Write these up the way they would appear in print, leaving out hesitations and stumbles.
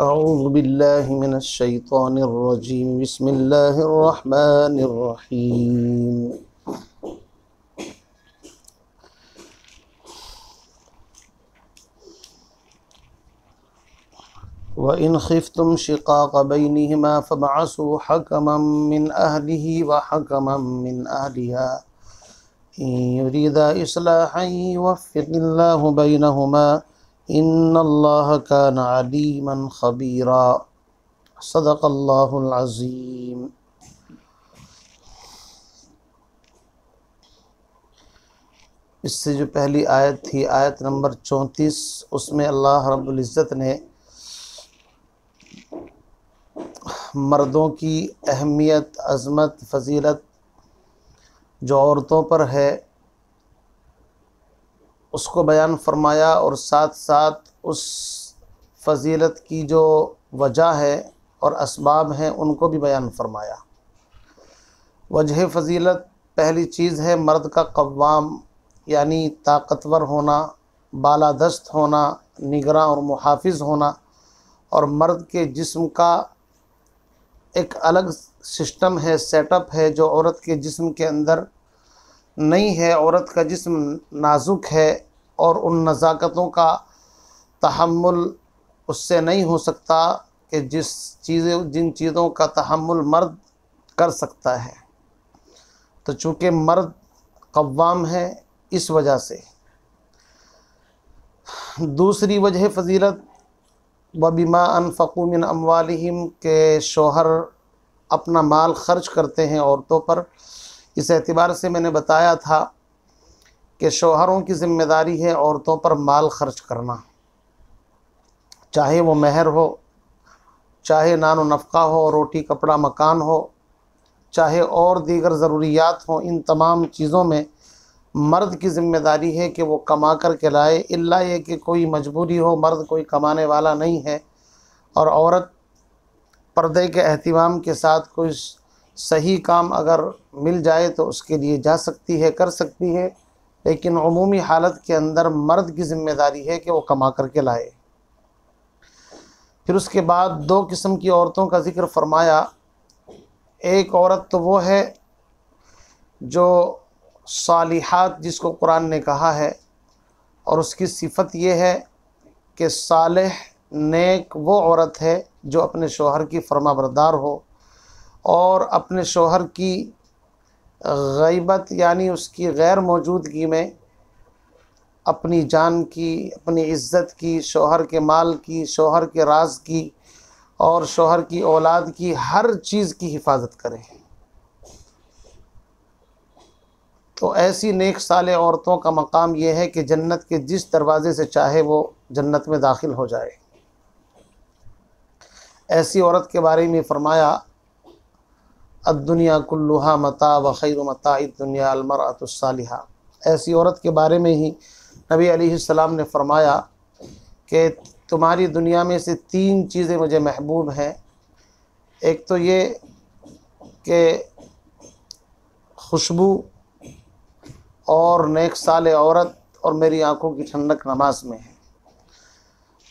अऊज़ु बिल्लाहि मिनश शैतानिर रजीम बिस्मिल्लाहिर रहमानिर रहीम। व इन खिफ्तुम शिक़ाक़ बैनिहिमा फ़बअसू हकमम मिन अहलिही व हकमम मिन अहलिहा इन युरीदा इस्लाहन युवफ़्फ़िक़िल्लाहु बैनहुमा इन्नल्लाह कान अलीमन ख़बीरा। सदक़ल्लाहुल अज़ीम। इससे जो पहली आयत थी, आयत नंबर 34, उसमें अल्लाह रब्बुल इज़्ज़त ने मर्दों की अहमियत, अज़मत, फ़जीलत जो औरतों पर है उसको बयान फरमाया और साथ साथ उस फ़जीलत की जो वजह है और असबाब हैं उनको भी बयान फरमाया। वजह फ़जीलत पहली चीज़ है मर्द का कव्वाम यानी ताकतवर होना, बालादस्त होना, निगरां और मुहाफ़िज़ होना, और मर्द के जिस्म का एक अलग सिस्टम है, सेटअप है जो औरत के जिस्म के अंदर नहीं है। औरत का जिस्म नाजुक है और उन नज़ाकतों का तहम्मुल उससे नहीं हो सकता कि जिन चीज़ों का तहम्मुल मर्द कर सकता है। तो चूँकि मर्द कव्वाम है, इस वजह से। दूसरी वजह फ़जीलत व बिमा अनफ़क़ू मिन अम्वालिहिम के शोहर अपना माल ख़र्च करते हैं औरतों पर। इस एतबार से मैंने बताया था कि शोहरों की ज़िम्मेदारी है औरतों पर माल ख़र्च करना, चाहे वो महर हो, चाहे नानो नफ़क़ा हो, रोटी कपड़ा मकान हो, चाहे और दीगर ज़रूरियात हों। इन तमाम चीज़ों में मर्द की ज़िम्मेदारी है कि वो कमा कर के लाए, इल्ला ये कि कोई मजबूरी हो, मर्द कोई कमाने वाला नहीं है और औरत पर्दे के एहतिमाम के साथ कोई सही काम अगर मिल जाए तो उसके लिए जा सकती है, कर सकती है, लेकिन उमूमी हालत के अंदर मर्द की ज़िम्मेदारी है कि वो कमा करके लाए। फिर उसके बाद दो किस्म की औरतों का ज़िक्र फरमाया। एक औरत तो वो है जो सालिहात जिसको कुरान ने कहा है, और उसकी सिफत ये है कि सालेह नेक वो औरत है जो अपने शोहर की फरमाबरदार हो और अपने शोहर की गैबत यानी उसकी गैर मौजूदगी में अपनी जान की, अपनी इज़्ज़त की, शोहर के माल की, शोहर के राज की और शोहर की औलाद की, हर चीज़ की हिफाजत करे। तो ऐसी नेक साले औरतों का मकाम यह है कि जन्नत के जिस दरवाज़े से चाहे वो जन्नत में दाखिल हो जाए। ऐसी औरत के बारे में फरमाया अद्दुनिया कुल्लुहा मता व खैरु मताइ दुनिया अलमरअतुस सालिहा। ऐसी औरत के बारे में ही नबी अलैहिस्सलाम ने फरमाया कि तुम्हारी दुनिया में से 3 चीज़ें मुझे महबूब हैं। एक तो ये कि खुशबू और नेक साले औरत और मेरी आँखों की ठंडक नमाज में है।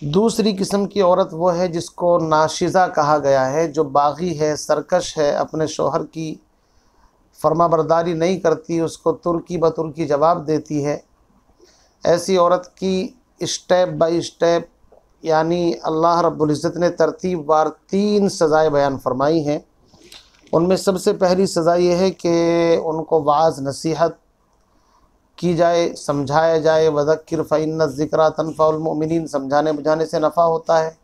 दूसरी किस्म की औरत वो है जिसको नाशिज़ा कहा गया है, जो बागी है, सरकश है, अपने शोहर की फरमाबरदारी नहीं करती, उसको तुर्की ब तुर्की जवाब देती है। ऐसी औरत की स्टेप बाय स्टेप यानी अल्लाह रब्बुल इज़्ज़त ने तरतीबवार 3 सज़ाएँ बयान फरमाई हैं। उनमें सबसे पहली सज़ा ये है कि उनको वाज़ नसीहत की जाए, समझाया जाए। वज़क्किर फ़इन्न ज़िक्रा तनफ़उल मुमिनीन, समझाने बुझाने से नफ़ा होता है,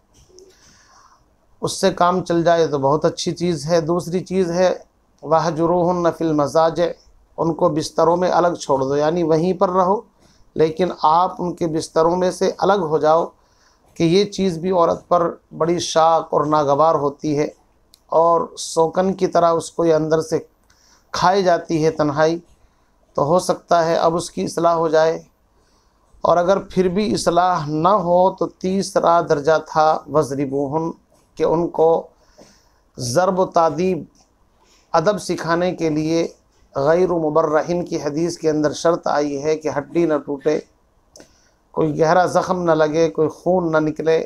उससे काम चल जाए तो बहुत अच्छी चीज़ है। दूसरी चीज़ है वहजुरूहुन्न फ़िल मज़ाजिअ, उनको बिस्तरों में अलग छोड़ दो, यानी वहीं पर रहो लेकिन आप उनके बिस्तरों में से अलग हो जाओ, कि ये चीज़ भी औरत पर बड़ी शाक और नागवार होती है और शौकन की तरह उसको ये अंदर से खाई जाती है तन्हाई। तो हो सकता है अब उसकी इस्लाह हो जाए, और अगर फिर भी इस्लाह ना हो तो तीसरा दर्जा था वज़रिबूहुन, कि उनको ज़र्ब तादीब अदब सिखाने के लिए गैर मुबर्रहिन की हदीस के अंदर शर्त आई है कि हड्डी न टूटे, कोई गहरा ज़ख़म न लगे, कोई खून न निकले,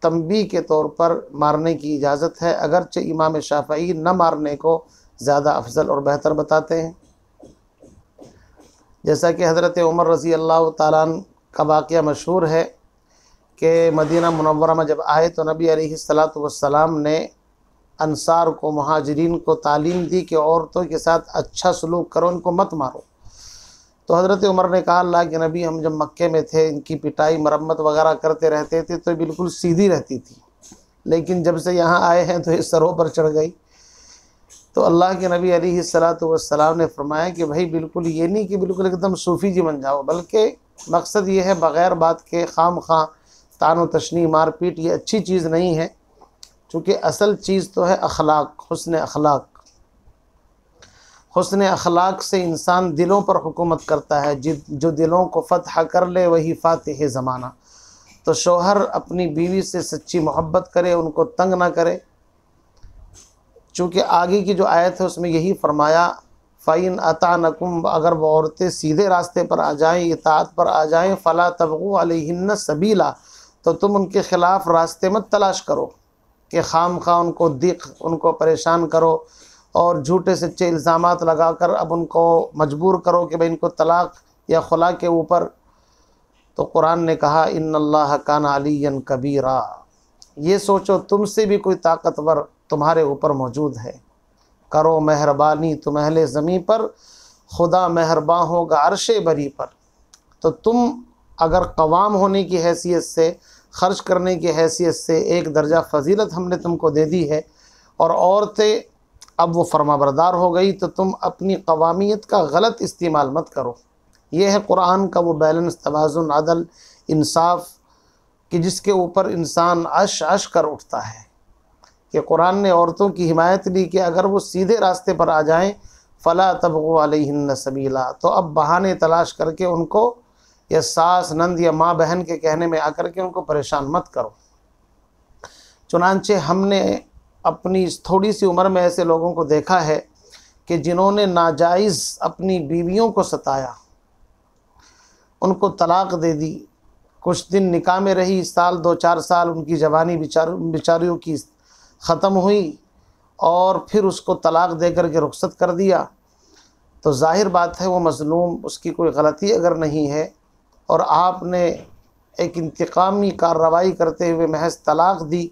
तंबीह के तौर पर मारने की इजाज़त है, अगरचे इमाम शाफ़ई न मारने को ज़्यादा अफजल और बेहतर बताते हैं। जैसा कि हज़रत उमर रज़ी अल्लाह ताला अन्हु का वाक़या मशहूर है कि मदीना मुनव्वरा में जब आए तो नबी अलैहिस्सलातु वस्सलाम ने अंसार को, मुहाजिरीन को तालीम दी कि औरतों के साथ अच्छा सलूक करो, इनको मत मारो। तो हज़रत उमर ने कहा, अल्लाह के नबी, हम जब मक्के में थे इनकी पिटाई मरम्मत वगैरह करते रहते थे तो बिल्कुल सीधी रहती थी, लेकिन जब से यहाँ आए हैं तो ये सरों पर चढ़ गई। तो अल्लाह के नबी अलैहिस्सलातु वस्सलाम ने फरमाया कि भाई बिल्कुल ये नहीं कि बिल्कुल एकदम सूफ़ी जी बन जाओ, बल्कि मकसद ये है बग़ैर बात के खाम खा तानो तशनी मार पीट ये अच्छी चीज़ नहीं है, चूँकि असल चीज़ तो है अखलाक, हुस्न अखलाक। हुस्न अखलाक से इंसान दिलों पर हुकूमत करता है, जो दिलों को फ़तह कर ले वही फ़ातिह ज़माना। तो शौहर अपनी बीवी से सच्ची मोहब्बत करे, उनको तंग ना करे, चूँकि आगे की जो आयत है उसमें यही फरमाया, फ़इन अतानकुम, अगर वो औरतें सीधे रास्ते पर आ जाएँ, इताअत पर आ जाएँ, फ़ला तबगू अलैहिन्ना सबीला, तो तुम उनके ख़िलाफ़ रास्ते मत तलाश करो कि खाम खा उनको उनको परेशान करो और झूठे सच्चे इल्ज़ामात लगाकर अब उनको मजबूर करो कि भाई इनको तलाक़ या खुला के ऊपर। तो कुरान ने कहा, इन्नल्लाह काना अलिय्यन कबीरा, ये सोचो तुमसे भी कोई ताकतवर तुम्हारे ऊपर मौजूद है। करो मेहरबानी तुम अहले ज़मीं पर, खुदा मेहरबान होगा अर्शे बरी पर। तो तुम अगर कवाम होने की हैसियत से, ख़र्च करने की हैसियत से एक दर्जा फ़जीलत हमने तुमको दे दी है और औरतें अब वो फरमाबरदार हो गई, तो तुम अपनी कवामियत का गलत इस्तेमाल मत करो। ये है कुरान का वो बैलेंस, तवाज़ुन, अदल, इंसाफ कि जिसके ऊपर इंसान अश कर उठता है कि कुरान ने औरतों की हिमायत दी कि अगर वो सीधे रास्ते पर आ जाएं, फ़ला तबगू अलैहिन्ना सबीला, तो अब बहाने तलाश करके उनको या सास नंद या माँ बहन के कहने में आकर के उनको परेशान मत करो। चुनांचे हमने अपनी थोड़ी सी उम्र में ऐसे लोगों को देखा है कि जिन्होंने नाजायज़ अपनी बीवियों को सताया, उनको तलाक़ दे दी, कुछ दिन निकाह में रही, साल 2-4 साल उनकी जवानी बेचारियों की ख़त्म हुई और फिर उसको तलाक़ दे कर के रुखसत कर दिया। तो ज़ाहिर बात है वो मज़लूम, उसकी कोई गलती अगर नहीं है और आपने एक इंतकामी कार्रवाई करते हुए महज तलाक़ दी,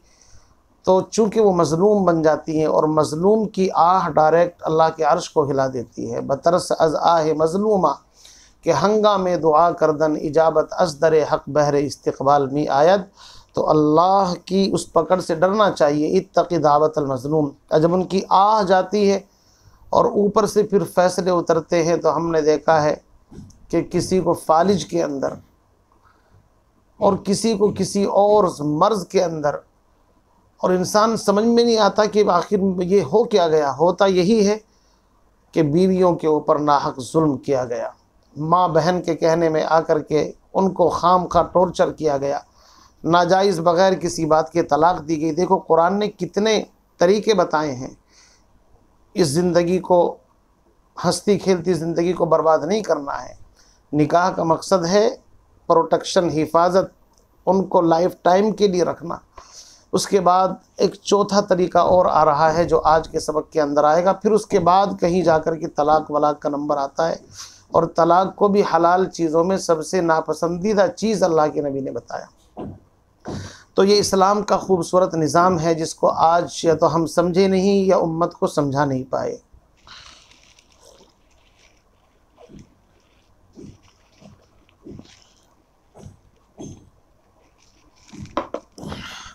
तो चूँकि वो मज़लूम बन जाती हैं और मज़लूम की आह डायरेक्ट अल्लाह के अर्श को हिला देती है। बतरस अज़ आह मज़लूमा कि हंगामे दुआ करदन इजाबत अज़ दर हक़ बहरे इस्तक़बाल मी आयत। तो अल्लाह की उस पकड़ से डरना चाहिए, इत्तक़ी दावत अल मज़लूम। जब उनकी आह जाती है और ऊपर से फिर फ़ैसले उतरते हैं, तो हमने देखा है कि किसी को फालिज के अंदर और किसी को किसी और मर्ज़ के अंदर, और इंसान समझ में नहीं आता कि आखिर ये हो क्या गया। होता यही है कि बीवियों के ऊपर नाहक जुल्म किया गया, माँ बहन के कहने में आकर के उनको खाम खा टॉर्चर किया गया, नाजायज़ बग़ैर किसी बात के तलाक़ दी गई। देखो कुरान ने कितने तरीके बताए हैं। इस ज़िंदगी को, हंसती खेलती ज़िंदगी को बर्बाद नहीं करना है। निकाह का मकसद है प्रोटेक्शन, हिफाजत, उनको लाइफ टाइम के लिए रखना। उसके बाद एक चौथा तरीका और आ रहा है जो आज के सबक के अंदर आएगा। फिर उसके बाद कहीं जाकर के तलाक़ वलाक़ का नंबर आता है, और तलाक़ को भी हलाल चीज़ों में सबसे नापसंदीदा चीज़ अल्लाह के नबी ने बताया। तो ये इस्लाम का खूबसूरत निज़ाम है जिसको आज या तो हम समझे नहीं या उम्मत को समझा नहीं पाए।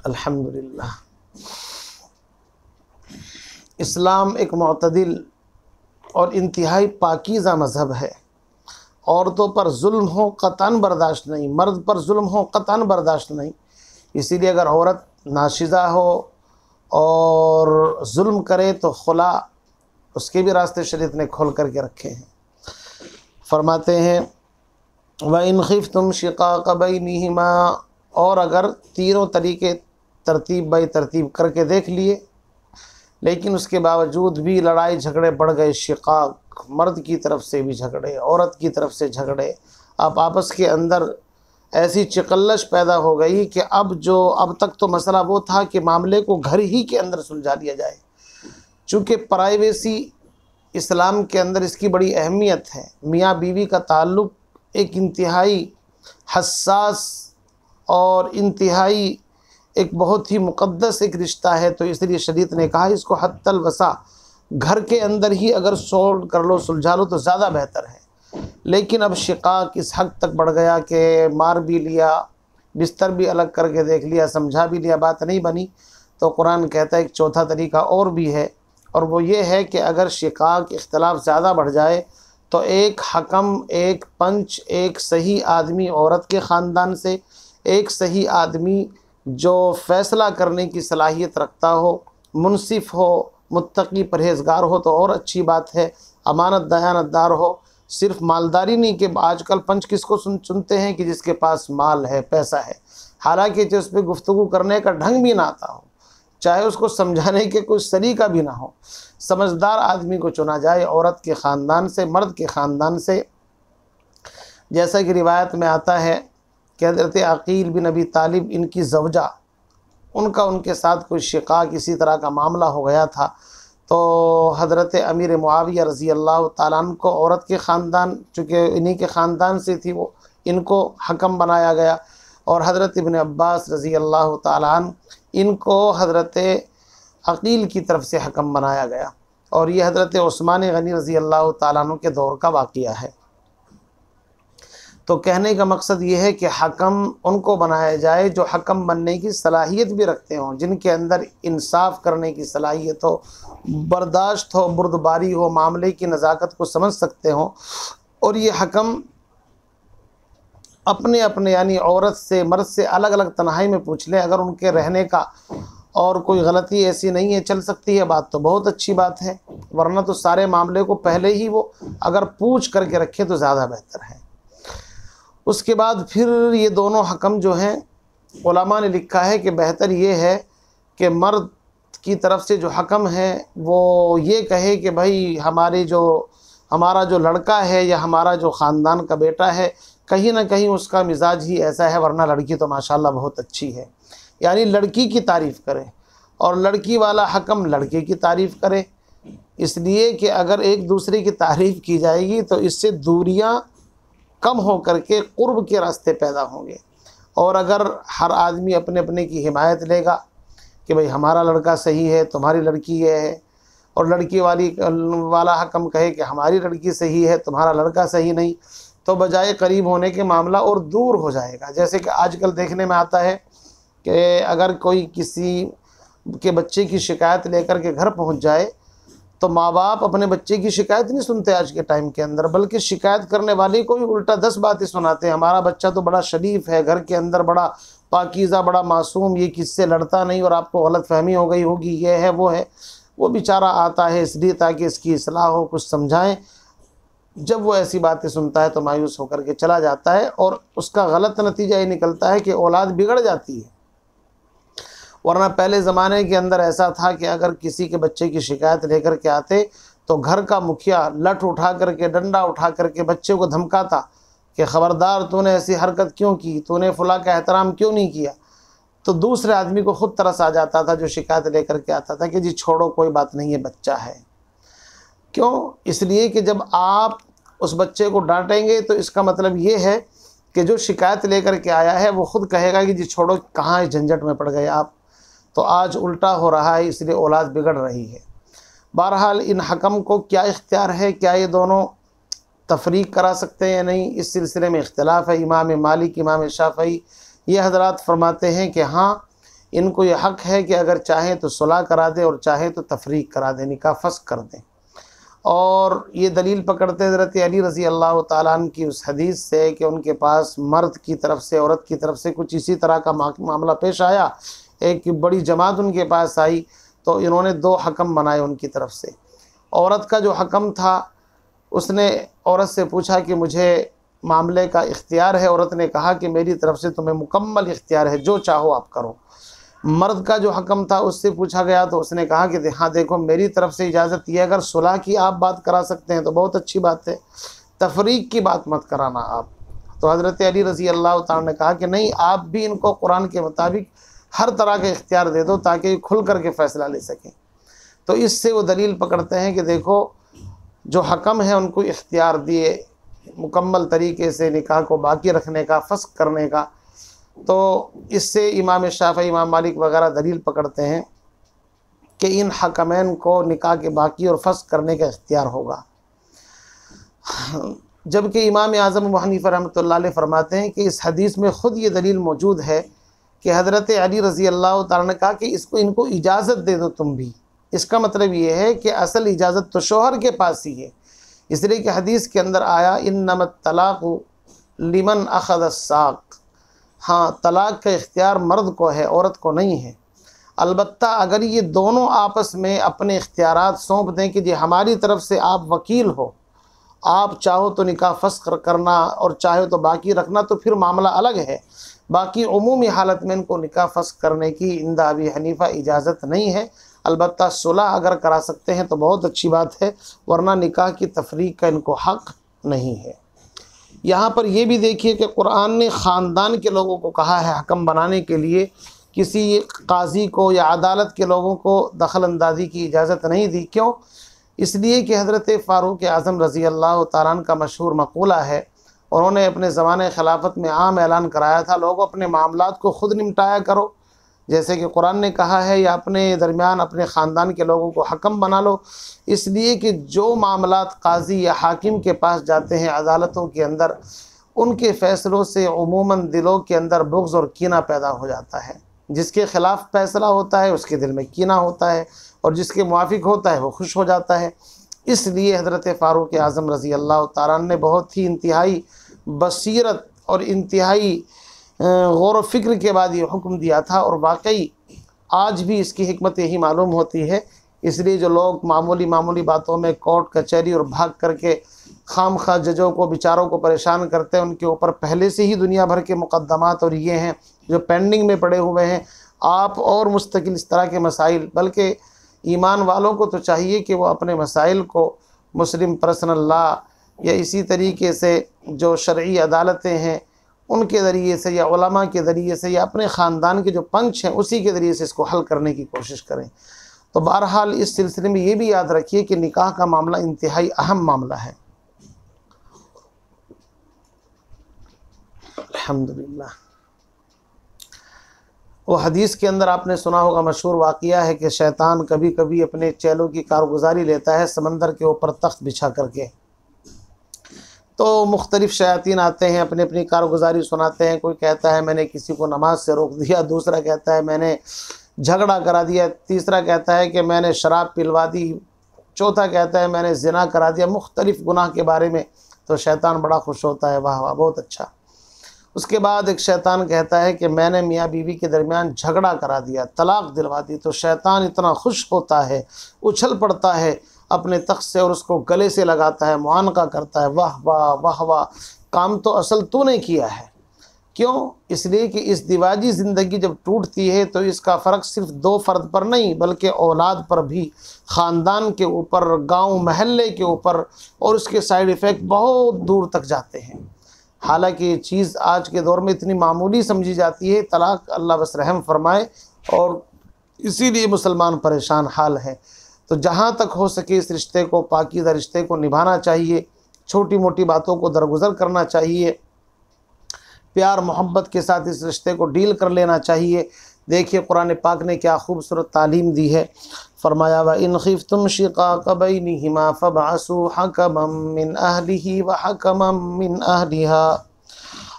अल्हम्दुलिल्लाह, इस्लाम एक मुअतदिल और इंतहाई पाकीज़ा मज़हब है। औरतों पर जुल्म हो क़तअन बर्दाश्त नहीं, मर्द पर जुल्म हो क़तअन बर्दाश्त नहीं। इसीलिए अगर औरत नाशिज़ा हो और जुल्म करे तो खुला, उसके भी रास्ते शरीयत ने खोल करके रखे हैं। फरमाते हैं, व इन ख़िफ़्तुम शिक़ाक़ बैनिहिमा, और अगर तीनों तरीके तरतीब बाई तरतीब करके देख लिए, लेकिन उसके बावजूद भी लड़ाई झगड़े बढ़ गए, शिक़ाक़, मर्द की तरफ से भी झगड़े, औरत की तरफ से झगड़े, आप आपस के अंदर ऐसी चिकल्लश पैदा हो गई कि अब तक तो मसला वो था कि मामले को घर ही के अंदर सुलझा लिया जाए। चूँकि प्राइवेसी इस्लाम के अंदर इसकी बड़ी अहमियत है। मियाँ बीवी का ताल्लुक़ एक इंतहाई हसास और इंतहाई एक बहुत ही मुक़द्दस एक रिश्ता है, तो इसलिए शरीयत ने कहा इसको हत्तल वसा घर के अंदर ही अगर सोल्व कर लो, सुलझा लो तो ज़्यादा बेहतर है। लेकिन अब शिकाक इस हद तक बढ़ गया कि मार भी लिया, बिस्तर भी अलग करके देख लिया, समझा भी लिया, बात नहीं बनी, तो कुरान कहता है एक चौथा तरीका और भी है, और वो ये है कि अगर शिकाक इख्तलाफ ज़्यादा बढ़ जाए तो एक हकम, एक पंच, एक सही आदमी औरत के ख़ानदान से, एक सही आदमी जो फ़ैसला करने की सलाहियत रखता हो, मुनसिफ़ हो, मुत्तकी परहेज़गार हो तो और अच्छी बात है, अमानत दयानतदार हो। सिर्फ मालदारी नहीं कि आजकल पंच किसको चुनते हैं कि जिसके पास माल है, पैसा है, हालांकि जिस पे गुफ्तगू करने का ढंग भी ना आता हो, चाहे उसको समझाने के कोई सलीका भी ना हो, समझदार आदमी को चुना जाए औरत के ख़ानदान से, मर्द के ख़ानदान से। जैसा कि रिवायत में आता है कि हज़रत अक़ील बिन अबी तालिब इनकी ज़ौजा, उनका उनके साथ कोई शिकाक इसी तरह का मामला हो गया था, तो हज़रत अमीर मुआविया रज़ी अल्लाह ताला अन्हु को औरत के ख़ानदान, चूँकि इन्हीं के ख़ानदान से थी वो, इनको हकम बनाया गया, और हज़रत इब्न अब्बास रज़ी अल्लाह ताला अन्हु इनको हज़रत अक़ील की तरफ से हकम बनाया गया। और ये हज़रत उस्मान गनी रज़ी अल्लाह ताला अन्हु के दौर का वाक़िया है। तो कहने का मकसद ये है कि हकम उनको बनाया जाए जो हकम बनने की सलाहियत भी रखते हों, जिनके अंदर इंसाफ करने की सलाहियत हो, बर्दाश्त हो, बुर्दबारी हो, मामले की नज़ाकत को समझ सकते हों। और ये हकम अपने अपने यानी औरत से, मर्द से अलग अलग तन्हाई में पूछ लें, अगर उनके रहने का और कोई गलती ऐसी नहीं है, चल सकती है बात, तो बहुत अच्छी बात है, वरना तो सारे मामले को पहले ही वो अगर पूछ करके रखे तो ज़्यादा बेहतर है। उसके बाद फिर ये दोनों हकम जो हैं, उलमा ने लिखा है कि बेहतर ये है कि मर्द की तरफ से जो हकम है वो ये कहे कि भाई हमारा जो लड़का है या हमारा जो ख़ानदान का बेटा है, कहीं ना कहीं उसका मिजाज ही ऐसा है, वरना लड़की तो माशाल्लाह बहुत अच्छी है, यानी लड़की की तारीफ़ करे, और लड़की वाला हकम लड़के की तारीफ़ करे। इसलिए कि अगर एक दूसरे की तारीफ़ की जाएगी तो इससे दूरियां कम हो करके क़ुर्ब के रास्ते पैदा होंगे। और अगर हर आदमी अपने अपने की हिमायत लेगा कि भाई हमारा लड़का सही है, तुम्हारी लड़की ये है, और लड़की वाला हकम कहे कि हमारी लड़की सही है, तुम्हारा लड़का सही नहीं, तो बजाय करीब होने के मामला और दूर हो जाएगा। जैसे कि आजकल देखने में आता है कि अगर कोई किसी के बच्चे की शिकायत लेकर के घर पहुंच जाए तो माँ बाप अपने बच्चे की शिकायत नहीं सुनते आज के टाइम के अंदर, बल्कि शिकायत करने वाले को भी उल्टा 10 बातें सुनाते हैं। हमारा बच्चा तो बड़ा शरीफ है, घर के अंदर बड़ा पाकीज़ा, बड़ा मासूम, ये किससे लड़ता नहीं, और आपको गलतफहमी हो गई होगी, ये है वो है। वो बेचारा आता है इसलिए ताकि इसकी इस्लाह हो, कुछ समझाएं। जब वो ऐसी बातें सुनता है तो मायूस होकर के चला जाता है, और उसका गलत नतीजा ये निकलता है कि औलाद बिगड़ जाती है। वरना पहले ज़माने के अंदर ऐसा था कि अगर किसी के बच्चे की शिकायत लेकर के आते तो घर का मुखिया लठ उठा करके, डंडा उठा करके बच्चे को धमकाता कि ख़बरदार, तूने ऐसी हरकत क्यों की, तूने फुला का एहतराम क्यों नहीं किया। तो दूसरे आदमी को खुद तरस आ जाता था जो शिकायत लेकर के आता था कि जी छोड़ो, कोई बात नहीं है, बच्चा है। क्यों? इसलिए कि जब आप उस बच्चे को डांटेंगे तो इसका मतलब ये है कि जो शिकायत लेकर के आया है वो खुद कहेगा कि जी छोड़ो, कहाँ इस झंझट में पड़ गए आप। तो आज उल्टा हो रहा है, इसलिए औलाद बिगड़ रही है। बहरहाल इन हकम को क्या इख्तियार है, क्या ये दोनों तफरीक करा सकते हैं या नहीं, इस सिलसिले में इख्तिलाफ़ है। इमाम मालिक, इमाम शाफ़ई ये हज़रात फरमाते हैं कि हाँ, इनको ये हक़ है कि अगर चाहें तो सुलह करा दें और चाहे तो तफरीक करा दें, निकाह फस्ख़ कर दें। और ये दलील पकड़ते हज़रत अली रज़ी अल्लाह ताला अन्हु की उस हदीस से कि उनके पास मर्द की तरफ से, औरत की तरफ से कुछ इसी तरह का मामला पेश आया, एक बड़ी जमात उनके पास आई, तो इन्होंने 2 हकम बनाए उनकी तरफ से। औरत का जो हकम था उसने औरत से पूछा कि मुझे मामले का इख्तियार है। औरत ने कहा कि मेरी तरफ से तुम्हें मुकम्मल इख्तियार है, जो चाहो आप करो। मर्द का जो हकम था उससे पूछा गया तो उसने कहा कि हाँ देखो, मेरी तरफ से इजाज़त ये, अगर सुलह की आप बात करा सकते हैं तो बहुत अच्छी बात है, तफरीक की बात मत कराना आप। तो हज़रत अली रज़ी अल्लाह तआला ने कहा कि नहीं, आप भी इनको कुरान के मुताबिक हर तरह का इख्तियार दे दो ताकि खुल कर के फ़ैसला ले सकें। तो इससे वो दलील पकड़ते हैं कि देखो, जो हकम है उनको इख्तियार दिए मुकम्मल तरीके से निकाह को बाकी रखने का, फ़स्ख़ करने का। तो इससे इमाम शाफ़ी, इमाम मालिक वग़ैरह दलील पकड़ते हैं कि इन हकमैन को निकाह के बाकी और फ़स्ख़ करने का इख्तियार होगा। जबकि इमाम आज़म अबू हनीफ़ा रहमतुल्लाह अलैह फरमाते हैं कि इस हदीस में ख़ुद ये दलील मौजूद है कि हज़रत अली रज़ी अल्लाह तआला ने कहा कि इनको इजाज़त दे दो तुम भी। इसका मतलब ये है कि असल इजाज़त तो शौहर के पास ही है, इसलिए कि हदीस के अंदर आया इन्नमत तलाक़ु लिमन अख़ज़ अस्साक़। हाँ, तलाक़ का इख्तियार मर्द को है, औरत को नहीं है। अलबत्ता अगर ये दोनों आपस में अपने इख्तियारात सौंप दें कि जी हमारी तरफ से आप वकील हो, आप चाहो तो निकाह फ़स्ख़ करना और चाहो तो बाकी रखना, तो फिर मामला अलग है। बाकी उमूमी हालत में इनको निकाह फ़स्ख़ करने की इंद अबी हनीफ़ा इजाज़त नहीं है। अलबत्ता सुलह अगर करा सकते हैं तो बहुत अच्छी बात है, वरना निकाह की तफरीक का इनको हक़ नहीं है। यहाँ पर यह भी देखिए कि कुरान ने ख़ानदान के लोगों को कहा है हकम बनाने के लिए, किसी काजी को या अदालत के लोगों को दखल अंदाज़ी की इजाज़त नहीं दी। क्यों? इसलिए कि हज़रत फ़ारूक आज़म रज़ी अल्लाह तआला अन्हु का मशहूर मक़ूला है, उन्होंने अपने ज़माने खिलाफत में आम ऐलान कराया था, लोगों अपने मामलात को ख़ुद निपटाया करो, जैसे कि कुरान ने कहा है, या अपने दरमियान अपने ख़ानदान के लोगों को हकम बना लो। इसलिए कि जो मामलात काजी या हाकिम के पास जाते हैं अदालतों के अंदर, उनके फ़ैसलों से उमूमन दिलों के अंदर बुग़्ज़ और कीना पैदा हो जाता है। जिसके ख़िलाफ़ फ़ैसला होता है उसके दिल में कीना होता है, और जिसके मुआफ़िक होता है वो खुश हो जाता है। इसलिए हज़रत फ़ारूक आज़म रज़ी अल्लाह तआला अन्हु ने बहुत ही इंतहाई बसीरत और इंतहाई गौर व फ़िक्र के बाद ये हुक्म दिया था, और वाकई आज भी इसकी हिकमत यही मालूम होती है। इसलिए जो लोग मामूली बातों में कोर्ट कचहरी और भाग करके खामखा जजों को, बेचारों को परेशान करते हैं, उनके ऊपर पहले से ही दुनिया भर के मुकद्दमात और ये हैं जो पेंडिंग में पड़े हुए हैं। आप और मुस्तकिल इस तरह के मसाइल, बल्कि ईमान वालों को तो चाहिए कि वो अपने मसाइल को मुस्लिम पर्सनल लॉ या इसी तरीके से जो शरई अदालतें हैं उनके ज़रिए से, या उलमा के ज़रिए से, या अपने ख़ानदान के जो पंच हैं उसी के ज़रिए से इसको हल करने की कोशिश करें। तो बहरहाल इस सिलसिले में ये भी याद रखिए कि निकाह का मामला इंतहाई अहम मामला है। अल्हम्दुलिल्लाह। वो हदीस के अंदर आपने सुना होगा, मशहूर वाक़िया है कि शैतान कभी कभी अपने चेलों की कारगुजारी लेता है समंदर के ऊपर तख्त बिछा करके। तो मुख्तलिफ़ शयातीन आते हैं, अपनी अपनी कारगुजारी सुनाते हैं। कोई कहता है मैंने किसी को नमाज से रोक दिया, दूसरा कहता है मैंने झगड़ा करा दिया, तीसरा कहता है कि मैंने शराब पिलवा दी, चौथा कहता है मैंने ज़िना करा दिया, मुख्तलिफ़ गुनाह के बारे में। तो शैतान बड़ा खुश होता है, वाह वाह बहुत अच्छा। उसके बाद एक शैतान कहता है कि मैंने मियाँ बीवी के दरमियान झगड़ा करा दिया, तलाक़ दिलवा दी। तो शैतान इतना खुश होता है, उछल पड़ता है अपने तख्त से और उसको गले से लगाता है, मुआनका करता है, वाह वाह वाह वाह, काम तो असल तूने किया है। क्यों? इसलिए कि इस दिवाजी ज़िंदगी जब टूटती है तो इसका फ़र्क सिर्फ दो फ़र्द पर नहीं बल्कि औलाद पर भी, ख़ानदान के ऊपर, गांव महल्ले के ऊपर, और उसके साइड इफ़ेक्ट बहुत दूर तक जाते हैं। हालांकि ये चीज़ आज के दौर में इतनी मामूली समझी जाती है, तलाक़ अल्लाह बस रहम फरमाए, और इसीलिए मुसलमान परेशान हाल हैं। तो जहाँ तक हो सके इस रिश्ते को, पाकीज़ा रिश्ते को निभाना चाहिए, छोटी मोटी बातों को दरगुज़र करना चाहिए, प्यार मोहब्बत के साथ इस रिश्ते को डील कर लेना चाहिए। देखिए कुरान पाक ने क्या खूबसूरत तालीम दी है। फरमाया व इन खिफ्तुम शिकाक बैनिहिमा फबअसू हकमम मिन अहलिही व हकमम मिन अहलिहा।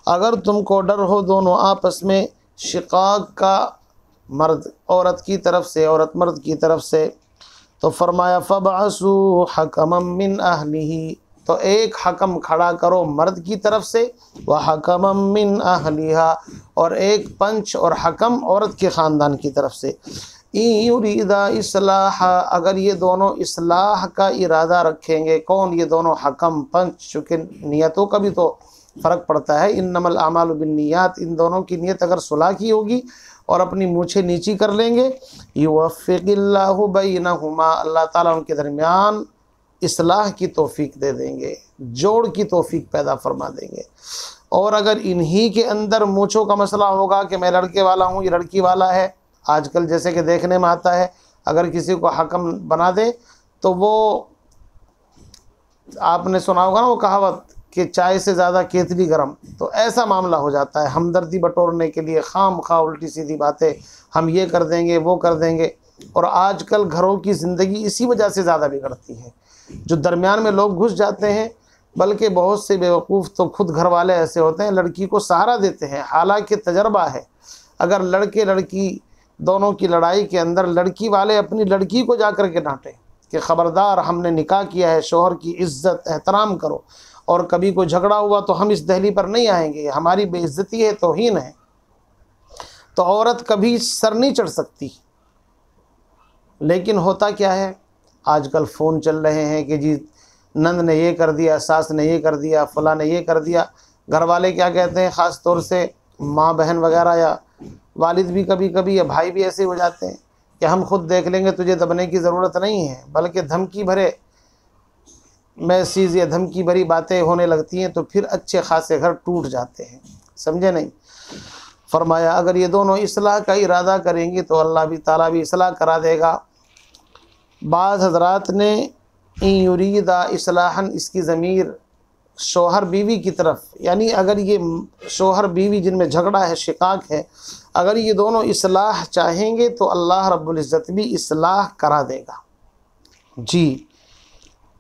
अगर तुमको डर हो दोनों आपस में शिकाक का, मर्द औरत की तरफ से, औरत मर्द की तरफ से, तो फरमाया फबअसू हकमम मिन अहलिही, तो एक हकम खड़ा करो मर्द की तरफ से, व हकमम मिन अहलिहा, और एक पंच और हकम औरत के ख़ानदान की तरफ से। युरीदा इस्लाह, अगर ये दोनों इस्लाह का इरादा रखेंगे। कौन? ये दोनों हकम पंच, चूँकि नियतों का भी तो फ़र्क पड़ता है। इन्नमल आमालु बिन्नियात, इन दोनों की नियत अगर सुलह की होगी और अपनी मूछें नीची कर लेंगे, युवफ़्फ़िक़िल्लाहु बैनहुमा, अल्लाह ताला उनके दरमियान इस्लाह की तौफ़ीक दे देंगे, जोड़ की तौफ़ीक पैदा फरमा देंगे। और अगर इन्हीं के अंदर मूँछों का मसला होगा कि मैं लड़के वाला हूँ, ये लड़की वाला है, आजकल जैसे कि देखने में आता है, अगर किसी को हकम बना दे तो वो, आपने सुना होगा ना वो कहावत कि चाय से ज़्यादा केतली गर्म, तो ऐसा मामला हो जाता है। हमदर्दी बटोरने के लिए खाम खा उल्टी सीधी बातें, हम ये कर देंगे वो कर देंगे। और आजकल घरों की ज़िंदगी इसी वजह से ज़्यादा बिगड़ती है, जो दरमियान में लोग घुस जाते हैं। बल्कि बहुत से बेवकूफ़ तो खुद घर वाले ऐसे होते हैं, लड़की को सहारा देते हैं, हालांकि तजर्बा है। अगर लड़के लड़की दोनों की लड़ाई के अंदर लड़की वाले अपनी लड़की को जा कर के डांटें कि ख़बरदार, हमने निकाह किया है, शोहर की इज़्ज़त एहतराम करो, और कभी कोई झगड़ा हुआ तो हम इस दहली पर नहीं आएंगे, हमारी बेइज्जती है, तौहीन है, तो औरत कभी सर नहीं चढ़ सकती। लेकिन होता क्या है, आजकल फ़ोन चल रहे हैं कि जी नंद ने ये कर दिया, सास ने ये कर दिया, फलां ने ये कर दिया। घर वाले क्या कहते हैं, ख़ास तौर से माँ बहन वगैरह या वालिद भी कभी कभी या भाई भी ऐसे हो जाते हैं कि हम खुद देख लेंगे, तुझे दबने की ज़रूरत नहीं है, बल्कि धमकी भरे मैसेज या धमकी भरी बातें होने लगती हैं, तो फिर अच्छे खासे घर टूट जाते हैं। समझे नहीं? फरमाया अगर ये दोनों इस्लाह का इरादा करेंगे तो अल्लाह भी ताला भी इस्लाह करा देगा। बाज़ हज़रात ने इन युरीदा इस्लाहन, इसकी ज़मीर शोहर बीवी की तरफ, यानी अगर ये शोहर बीवी जिनमें झगड़ा है, शिकाक है, अगर ये दोनों इस्लाह चाहेंगे तो अल्लाह रब्बुल इज़्ज़त भी इस्लाह करा देगा। जी,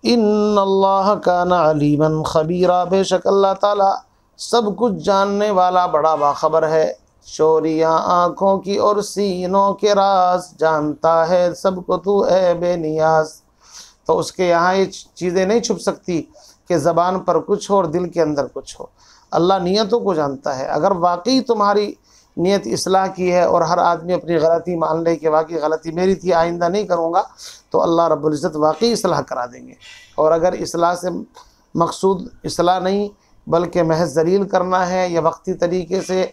इन्नल्लाह काना अलीमन खबीरा, बेशक अल्लाह ताला सब कुछ जानने वाला बड़ा बाखबर है। चोरियाँ आँखों की और सीनों के राज जानता है सबको तू है बेनियाज। तो उसके यहाँ ये चीज़ें नहीं छुप सकती कि ज़बान पर कुछ हो और दिल के अंदर कुछ हो। अल्लाह नियतों को जानता है। अगर वाकई तुम्हारी नियत इस्लाह की है और हर आदमी अपनी गलती मान ले कि वाकई गलती मेरी थी, आइंदा नहीं करूँगा, तो अल्लाह रब्बुल इज़्ज़त वाकई इस्लाह करा देंगे। और अगर इस्लाह से मकसूद इस्लाह नहीं बल्कि महज ज़लील करना है या वक्ती तरीके से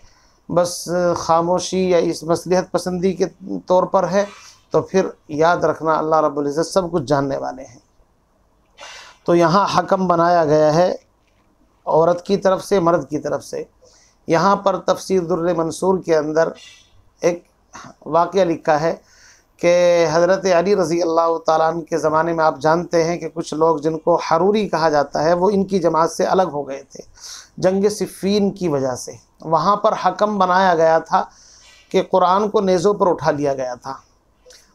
बस खामोशी या इस मसलहत पसंदी के तौर पर है, तो फिर याद रखना अल्लाह रब्बुल इज़्ज़त सब कुछ जानने वाले हैं। तो यहाँ हकम बनाया गया है औरत की तरफ से, मर्द की तरफ से। यहाँ पर तफसीर दुर्र मंसूर के अंदर एक वाक़या लिखा है कि हज़रत अली रज़ी अल्लाह ताला अन्हु के ज़माने में आप जानते हैं कि कुछ लोग जिनको हरूरी कहा जाता है वो इनकी जमात से अलग हो गए थे जंग सिफ़ीन की वजह से। वहाँ पर हकम बनाया गया था कि कुरान को नेज़ों पर उठा लिया गया था,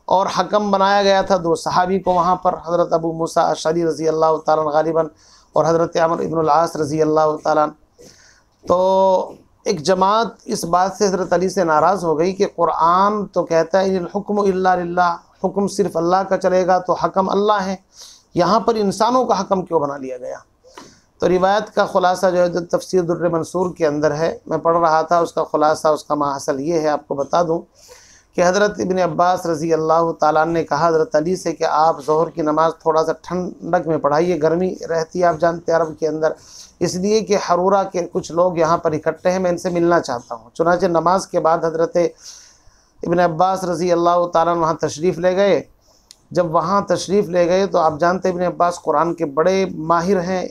और हकम बनाया गया था दो सहाबी को वहाँ पर, हज़रत अबू मूसा अशअरी रज़ी अल्लाह ताला अन्हु गालिबन और हज़रत अमर इब्नुल आस रज़ी अल्लाह ताला अन्हु। तो एक जमात इस बात से हज़रत अली से नाराज़ हो गई कि कुरान तो कहता है इन हुक्म इल्ला लिल्लाह, हुक्म सिर्फ़ अल्लाह का चलेगा, तो हकम अल्लाह है, यहाँ पर इंसानों का हकम क्यों बना लिया गया। तो रिवायत का ख़ुलासा जो है तफसीर दुर्र मंसूर के अंदर है, मैं पढ़ रहा था, उसका ख़ुलासा उसका माहसल ये है, आपको बता दूँ कि हज़रत इब्न अब्बास रज़ी अल्लाह ताला ने कहा हज़रत अली से कि आप ज़ोहर की नमाज़ थोड़ा सा ठंडक में पढ़ाइए, गर्मी रहती है आप जानते हैं अरब के अंदर, इसलिए कि हरूरा के कुछ लोग यहाँ पर इकट्ठे हैं, मैं इनसे मिलना चाहता हूँ। चुनांचे नमाज के बाद हज़रत इब्न अब्बास रज़ी अल्लाह ताला वहाँ तशरीफ़ ले गए। जब वहाँ तशरीफ़ ले गए तो आप जानते हैं इब्न अब्बास कुरान के बड़े माहिर हैं,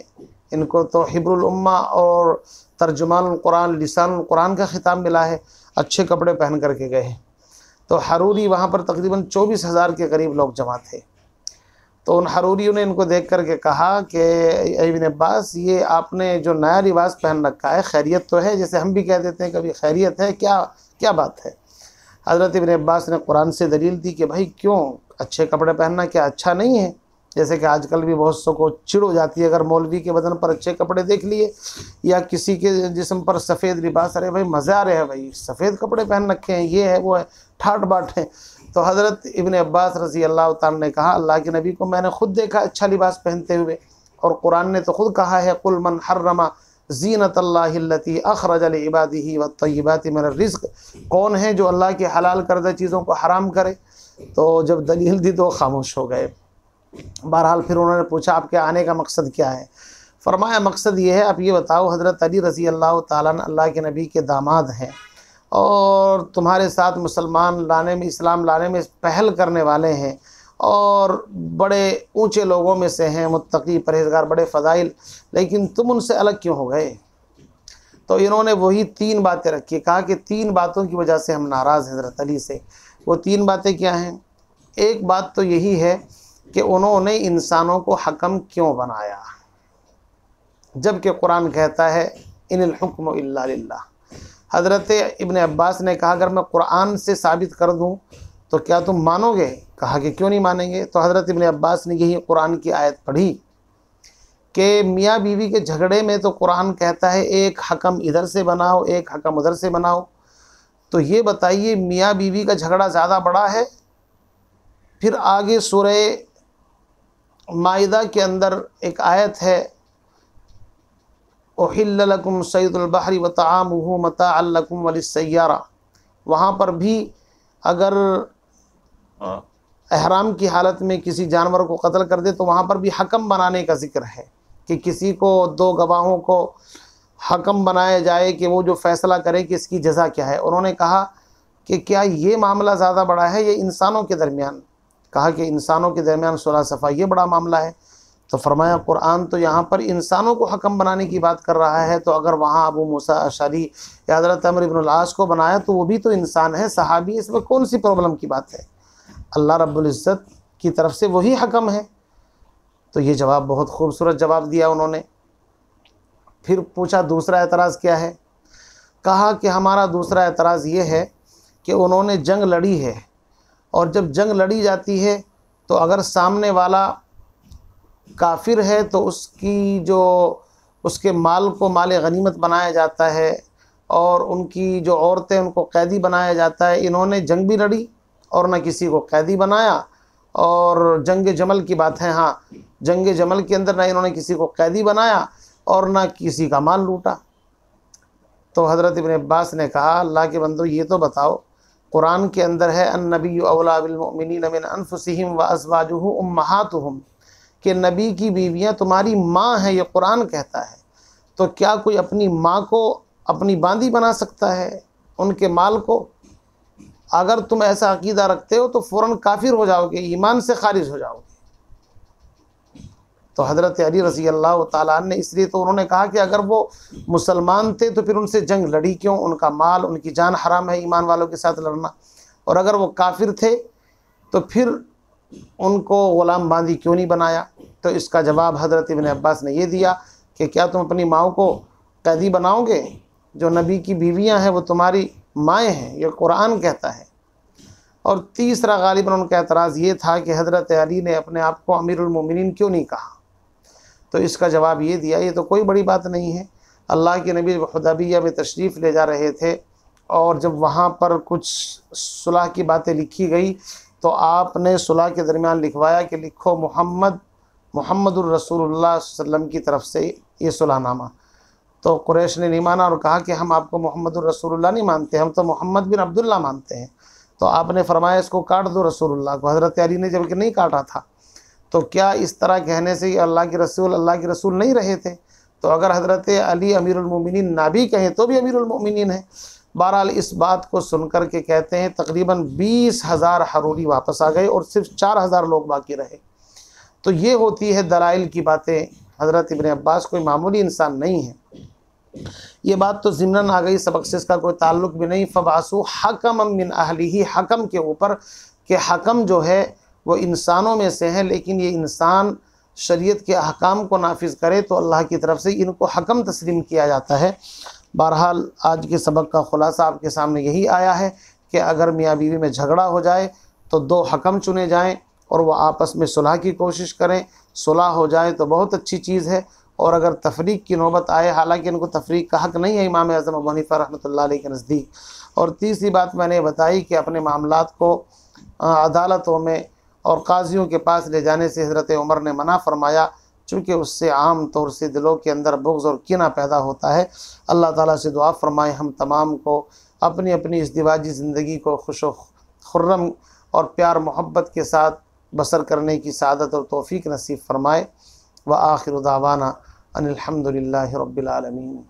इनको तो हिब्रुल उम्मा और तर्जुमानुल कुरान, लिसानुल कुरान का ख़िताब मिला है। अच्छे कपड़े पहन करके गए। तो हरूरी वहाँ पर तकरीबन 24,000 के करीब लोग जमा थे। तो उन हरूरियों ने इनको देख कर के कहा कि इब्न अब्बास, ये आपने जो नया लिबास पहन रखा है, खैरियत तो है, जैसे हम भी कह देते हैं कभी खैरियत है, क्या क्या बात है। हज़रत इब्न अब्बास ने कुरान से दलील दी कि भाई क्यों, अच्छे कपड़े पहनना क्या अच्छा नहीं है। जैसे कि आजकल भी बहुत सौ को चिढ़ हो जाती है अगर मौलवी के बदन पर अच्छे कपड़े देख लिए या किसी के जिस्म पर सफ़ेद लिबास, अरे भाई मज़े आ रहे हैं भाई, सफ़ेद कपड़े पहन रखे हैं, ये है वो है, ठाट बाट है। तो हज़रत इब्न अब्बास रज़ी अल्लाह ताला ने कहा अल्लाह के नबी को मैंने ख़ुद देखा अच्छा लिबास पहनते हुए, और कुरान ने तो ख़ुद कहा है कुल मन हर्रमा ज़ीनतल्लाहिल्लती अख़रज लिइबादिही वत्तय्यिबाति मिनर रिज़्क़, कौन है जो अल्लाह की हलाल करदा चीज़ों को हराम करे। तो जब दलील दी तो खामोश हो गए। बहरहाल फिर उन्होंने पूछा आपके आने का मकसद क्या है। फरमाया मकसद ये है, आप ये बताओ, हज़रत अली रज़ी अल्लाह ताला अन्हु अल्लाह के नबी के दामाद हैं और तुम्हारे साथ मुसलमान लाने में, इस्लाम लाने में पहल करने वाले हैं और बड़े ऊंचे लोगों में से हैं, मुत्तकी परहेज़गार, बड़े फ़ज़ाइल, लेकिन तुम उनसे अलग क्यों हो गए। तो इन्होंने वही 3 बातें रखी, कहा कि 3 बातों की वजह से हम नाराज़ हैं हज़रत अली से। वो 3 बातें क्या हैं? एक बात तो यही है कि उन्होंने इंसानों को हकम क्यों बनाया, जबकि कुरान कहता है इनिल हुक्मु इल्ला लिल्लाह। हज़रत इब्न अब्बास ने कहा अगर मैं कुरान से साबित कर दूं तो क्या तुम मानोगे? कहा कि क्यों नहीं मानेंगे। तो हज़रत इब्न अब्बास ने यही कुरान की आयत पढ़ी कि मियाँ बीवी के झगड़े में तो कुरान कहता है एक हकम इधर से बनाओ, एक हकम उधर से बनाओ। तो ये बताइए मियाँ बीवी का झगड़ा ज़्यादा बड़ा है? फिर आगे सूरह माइदा के अंदर एक आयत है, उहिल्ल लकुम सैदुल बहरी व तआमुहु मताअन लकुम वलिस्सय्यारा। वहाँ पर भी अगर एहराम की हालत में किसी जानवर को कत्ल कर दे तो वहाँ पर भी हकम बनाने का जिक्र है कि किसी को 2 गवाहों को हकम बनाया जाए कि वो जो फ़ैसला करे कि इसकी जज़ा क्या है। उन्होंने कहा कि क्या ये मामला ज़्यादा बड़ा है ये इंसानों के दरमियान? कहा कि इंसानों के दरमियान सुलह सफ़ा ये बड़ा मामला है। तो फरमाया कुरान तो यहाँ पर इंसानों को हकम बनाने की बात कर रहा है, तो अगर वहाँ अबू मूसा अशअरी या हज़रत अमर इब्न अल-आस को बनाया तो वो भी तो इंसान है, सहाबी, इसमें कौन सी प्रॉब्लम की बात है? अल्लाह रब्बुल इज़्ज़त की तरफ से वही हकम है। तो ये जवाब बहुत खूबसूरत जवाब दिया उन्होंने। फिर पूछा दूसरा एतराज़ क्या है? कहा कि हमारा दूसरा एतराज़ ये है कि उन्होंने जंग लड़ी है, और जब जंग लड़ी जाती है तो अगर सामने वाला काफिर है तो उसके माल को माल गनीमत बनाया जाता है, और उनकी जो औरतें उनको कैदी बनाया जाता है। इन्होंने जंग भी लड़ी और न किसी को कैदी बनाया, और जंग जमल की बात है, हाँ, जंग जमल के अंदर ना इन्होंने किसी को कैदी बनाया और ना किसी का माल लूटा। तो हज़रत इब्न अब्बास ने कहा अल्लाह के बंदो ये तो बताओ, कुरान के अंदर है अन्नबिय्यु औला बिल मुमिनीन मिन अनफुसिहिम व अज़वाजुहु उम्महातुहुम, कि नबी की बीवियाँ तुम्हारी माँ हैं, ये कुरान कहता है। तो क्या कोई अपनी माँ को अपनी बांदी बना सकता है, उनके माल को? अगर तुम ऐसा अकीदा रखते हो तो फ़ौरन काफिर हो जाओगे, ईमान से खारिज हो जाओगे। तो हज़रत अली रज़ी अल्लाह ताला अन्हु ने इसलिए तो उन्होंने कहा कि अगर वो मुसलमान थे तो फिर उनसे जंग लड़ी क्यों? उनका माल, उनकी जान हराम है ईमान वालों के साथ लड़ना। और अगर वो काफिर थे तो फिर उनको ग़ुलाम बांदी क्यों नहीं बनाया? तो इसका जवाब हज़रत इब्न अब्बास ने ये दिया कि क्या तुम अपनी माओ को कैदी बनाओगे? जो नबी की बीवियां हैं वो तुम्हारी माएँ हैं, ये कुरान कहता है। और तीसरा गालिबन उनका एतराज़ ये था कि हज़रत अली ने अपने आप को अमीरुल मोमिनीन क्यों नहीं कहा? तो इसका जवाब ये दिया ये तो कोई बड़ी बात नहीं है। अल्लाह के नबी हुदैबिया में तशरीफ़ ले जा रहे थे, और जब वहाँ पर कुछ सुलह की बातें लिखी गई तो आपने सुलह के दरमियान लिखवाया कि लिखो मुहम्मदुर रसूलुल्लाह सल्लल्लाहु अलैहि वसल्लम की तरफ से ये सुलहनामा। तो कुरैश ने नहीं माना और कहा कि हम आपको मुहम्मदुर रसूलुल्लाह नहीं मानते, हम तो मोहम्मद बिन अब्दुल्लाह मानते हैं। तो आपने फरमाया इसको काट दो रसूलुल्लाह को। हज़रत अली ने जबकि नहीं काटा था, तो क्या इस तरह कहने से अल्लाह के रसूल नहीं रहे थे? तो अगर हज़रत अली अमीरुल मोमिनीन ना भी कहें तो भी अमीरुल मोमिनीन है। बहरहाल इस बात को सुनकर के कहते हैं तकरीबन 20,000 हरूरी वापस आ गए और सिर्फ 4,000 लोग बाकी रहे। तो ये होती है दलाइल की बातें। हज़रत इब्न अब्बास कोई मामूली इंसान नहीं है। ये बात तो ज़िम्नन आ गई, सबक से इसका कोई ताल्लुक़ भी नहीं। फ़बासु हकम मिन अहलिही, हकम के ऊपर कि हकम जो है वो इंसानों में से है, लेकिन ये इंसान शरीयत के अहकाम को नाफिज करे तो अल्लाह की तरफ से इनको हकम तस्लीम किया जाता है। बहरहाल आज के सबक का ख़ुलासा आपके सामने यही आया है कि अगर मियाँ बीवी में झगड़ा हो जाए तो 2 हकम चुने जाएं और वह आपस में सुलह की कोशिश करें। सुलह हो जाए तो बहुत अच्छी चीज़ है, और अगर तफरीक की नौबत आए, हालांकि इनको तफरीक का हक़ नहीं है इमाम आज़म अबू हनीफा रहमतुल्लाह अलैह के नज़दीक। और तीसरी बात मैंने बताई कि अपने मामलात को अदालतों में और काजियों के पास ले जाने से हज़रत उमर ने मना फरमाया, चूँकि उससे आम तौर से दिलों के अंदर बुग़्ज़ और कीना पैदा होता है। अल्लाह ताला से दुआ फरमाए हम तमाम को अपनी अपनी इज़्दिवाजी ज़िंदगी को खुश खुर्रम और प्यार मोहब्बत के साथ बसर करने की सआदत और तौफ़ीक नसीब फरमाए। व आखिर दावाना अनिल हम्दुलिल्लाहि रब्बिल आलमीन।